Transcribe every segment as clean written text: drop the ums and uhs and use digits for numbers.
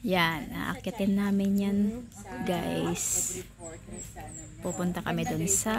Yan, aakyatin namin yan, guys. Pupunta kami dun sa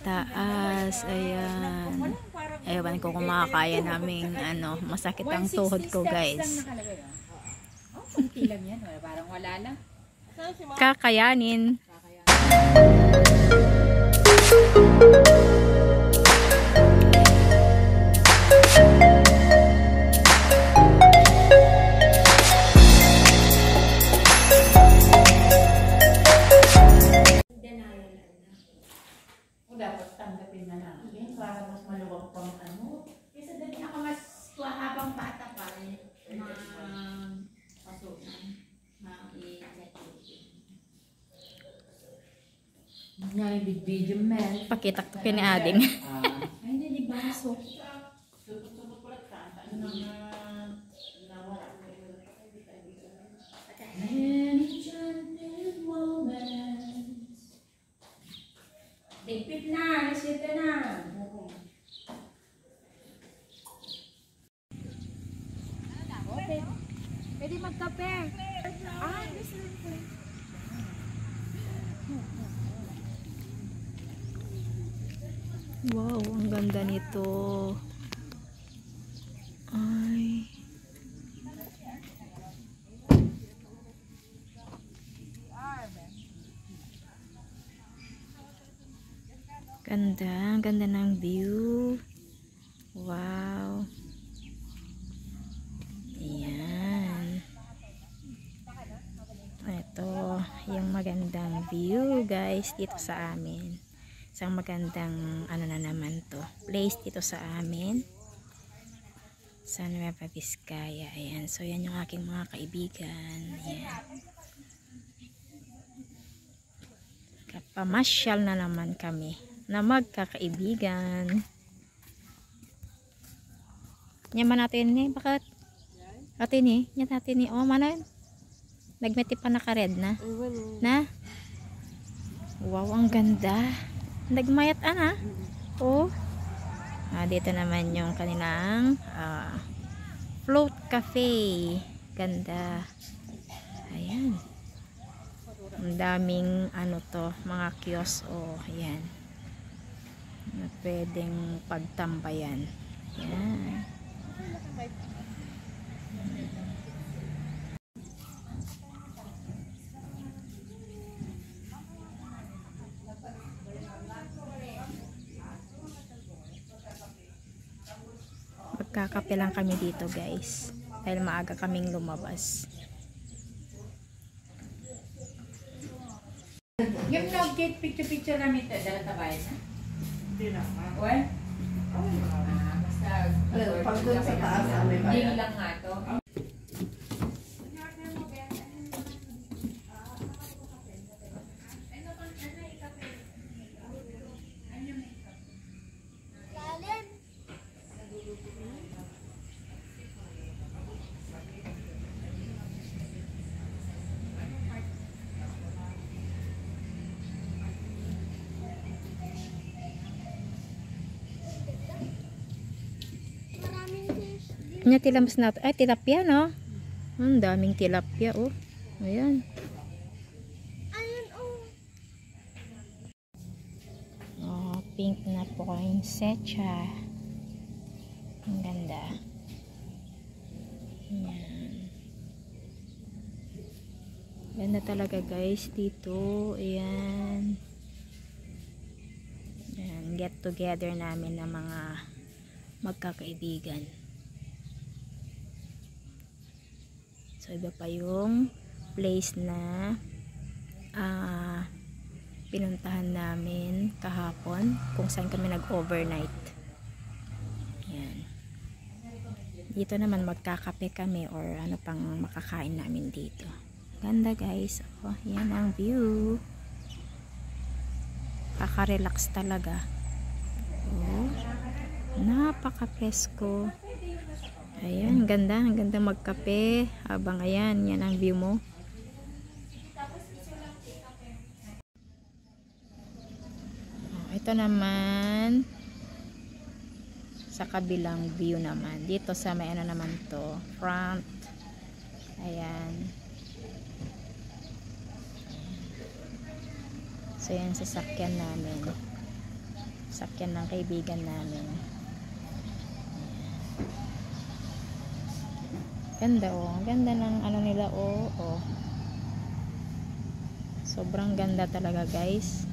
taas. Ayan. Ewan ko kung makakaya namin, masakit ang tuhod ko, guys. Kakayanin. Dapat tanggapin na natin para mas maluwag pang kasi dali ako mas habang bata pa pasukan ngayon video man Pakitak to kini ading. ay hindi baso supot ulit ka Ipit na, resita na. Okay. Pwede magkape. Wow, ang ganda nito. Ay. Ganda, ang ganda ng view. Wow. Ayan. Ito, yung magandang view, guys, dito sa amin. Isang magandang, na naman to, place dito sa amin. Sa Nueva Vizcaya. Ayan. So, yan yung aking mga kaibigan. Ayan. Kapamasyal na naman kami na magkakaibigan. Yaman natin ni, bakit? Atin ni, yan natin ni. Oh, mana yun? Nagmeti pa naka-red na. Na? Wow, ang ganda. Nagmayat Oh. Dito naman yung kanilang float cafe. Ganda. Ayan. Ang daming mga kiosk. Oh, ayan. Na pwedeng pagtambayan. Yan. Magkakape lang kami dito, guys. Dahil maaga kaming lumabas. Yung nag-get picture namin ito, dala tabayan na? Hindi na. Well? Basta pag doon sa taas hindi lang nga to. Nya tilams na ay tilapia, no? Ang daming tilapia, oh. Ayan. Oh, pink na poinsettia. Ang ganda. Ayan. Ganda talaga, guys, dito. Ayan. Ayan, get together namin ng mga magkakaibigan. So, iba pa yung place na pinuntahan namin kahapon, kung saan kami nag-overnight. Yan. Dito naman magkakape kami or ano pang makakain namin dito. Ganda, guys. Oh, yan ang view. Kaka-relax talaga. Oh, napaka-presko. Ayan, ganda. Ang ganda magkape. Habang ayan, yan ang view mo. Ito naman sa kabilang view naman. Dito sa may naman to, front Ayan. So yan sasakyan namin. Sasakyan ng kaibigan namin. Ganda oh. Ang ganda ng ano nila oh. Oh. Sobrang ganda talaga guys.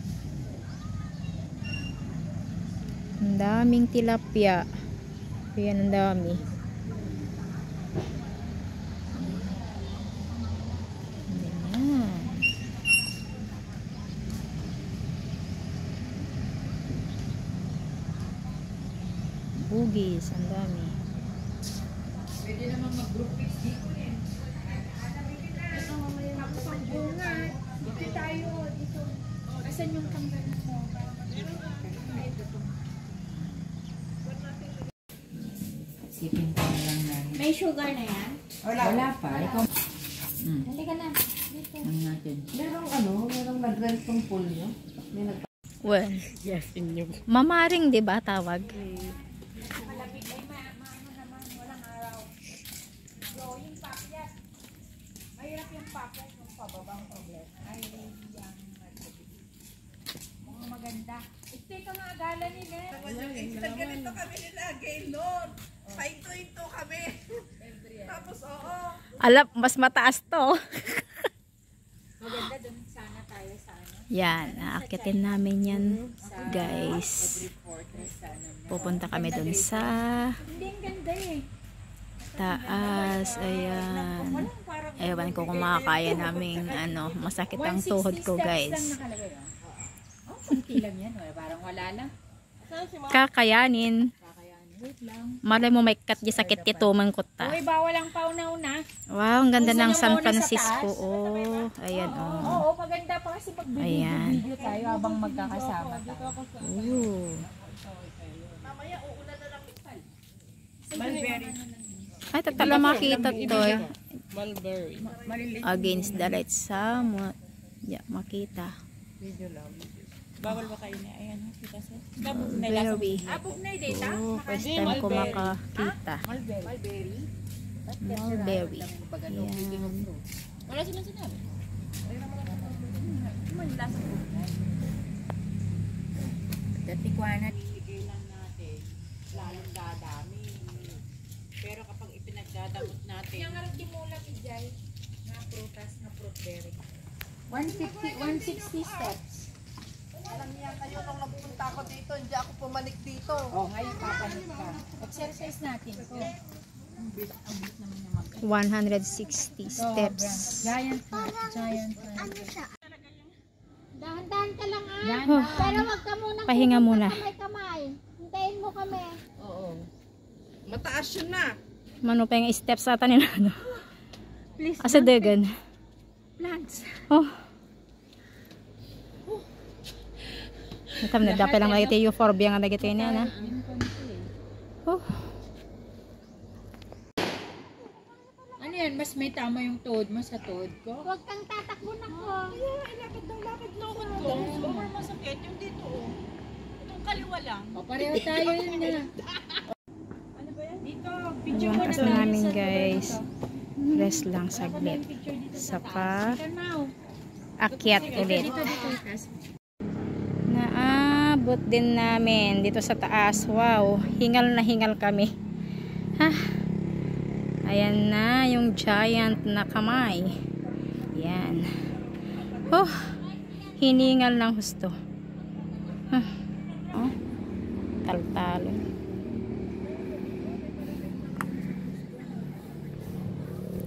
Ang daming tilapia. Ayan, ang dami. Ayan. Bugis, ang dami. Pwede naman mag-group pics dito eh. Tapos ang bunga. Dito tayo. Dito. Asan yung kanggan mo? Sipin ko na lang namin. May sugar na yan? Wala pa. Ikaw. Halika na. Dito. Ano natin? Merong nag-rent ng pool nyo? May nag- Well, Yes, inyo. mamaring 'di ba tawag? Malapit ay maano naman. Walang araw. So, yung pakyat. Mahirap yung pakyat. Yung pababang problem. Ay, yung mga maganda. Ito nga gala nila. Ganito kami nila, Gaylord. Pahinto-hinto kami. Tapos, oo. Alap, mas mataas to. Maganda dun sana tayo sa ano. Yan, aakitin namin yan, guys. Fortress sana. Pupunta kami dun sa Hindi, ang ganda eh. taas. Ayan. Ewan ko kung makakaya namin, ano, masakit ang tuhod ko, 160 steps lang guys. nakalagay. Oh, kunti lang yan. Parang wala lang. Kakayanin. Kakayanin. Wait lang. Malay mo may kat di sakit ito mangkot ta. Uy, bawal ang pauna-una. Wow, ang ganda Gusto ng niyo San muna sa Francisco. taas? Oh, ayan Oo, oh. maganda pa kasi pag Ayan. video tayo habang magkakasama tayo. Ooh. Mulberry. Ay, tatala makita to eh. Mulberry. Against the light sa makita. Video lang. Bawal ba kayo niya? Ayan, kita sa. Mulberry. Abog na yung data? Oh, first time ko makakita. Mulberry. Mulberry. Ayan. Wala silang sinabi. Datikwana. Bibigay lang natin. Lalong dadami. Pero kapag ipinagdadamot natin. Yung harap kimulang ijay na prutas na fruit berry. 160 steps. Alam niya kayo nung nagpunta ako dito, hindi ako pumanik dito. Oh, ngayon papalit ka. Exercise natin. Oh. Ang bit naman yung mag 160 steps. Giant heart. Giant heart. Dahan-dahan ka lang ah. Oh, Pero wag ka muna pahinga muna. kamay-kamay. Hintayin mo kami. Oo. Mataas yun na. Mano pa yung steps ata nila. Ano? Please. Asa dagan. Plants. Oh. Natam na dapat lang lagi tayo euphorbia nga lagi tayo niya na. Oh. Ano yan? Mas may tama yung toad mo sa toad ko? Huwag kang tatakbo na ko. Over masakit yung dito. Itong kaliwa lang. O, pareho tayo yun na. Dito, picture Yung mo na kasi tayo namin sa guys. dulo Rest lang na to. saglit. Picture dito Sa taas. pa Ika now. akyat ulit. Dito. Naabot din namin dito sa taas. Wow, hingal na hingal kami. Ha? Ayan na yung giant na kamay. Yan. Oh, hiningal ng husto. Huh. Oh, talo-talo.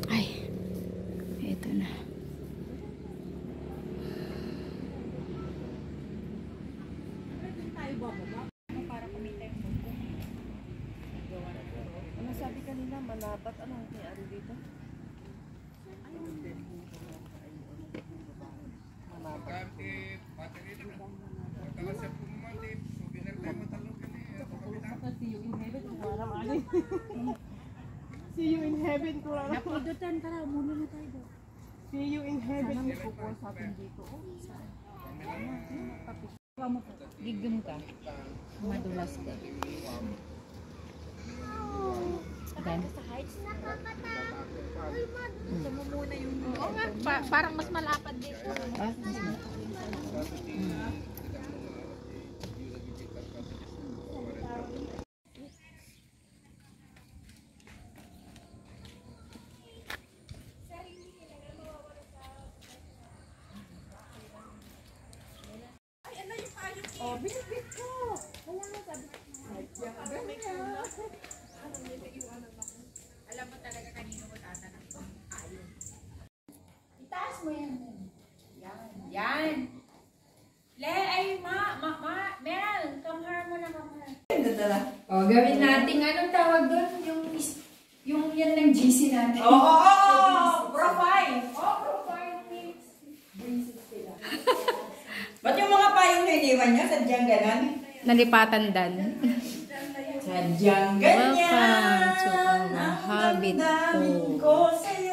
Ay, ito na. Ano sabi kanina, manabat? Anong nangyari dito? See you in heaven, kurang. Napudutan ka raw. Muna na tayo doon. See you in heaven. Kukuha sa atin dito. Gigam ka. Madulas ka. Okay. Oo nga, parang mas malapad dito. Alam mo talaga kanino ko tatanong to. Ayun. Itaas mo yan. Yan. Yan. Le, ay, Mel, come here mo na, come here. O, gawin natin, anong tawag doon? Yung yan ng GC natin. Profile! Profile mix. Braces sila. Ba't yung mga payong na iniwan niya? Sadyang ganon? Nalipatan dan. Sadyang ganyan. Welcome to our ang habit damdamin ko. ko sa'yo.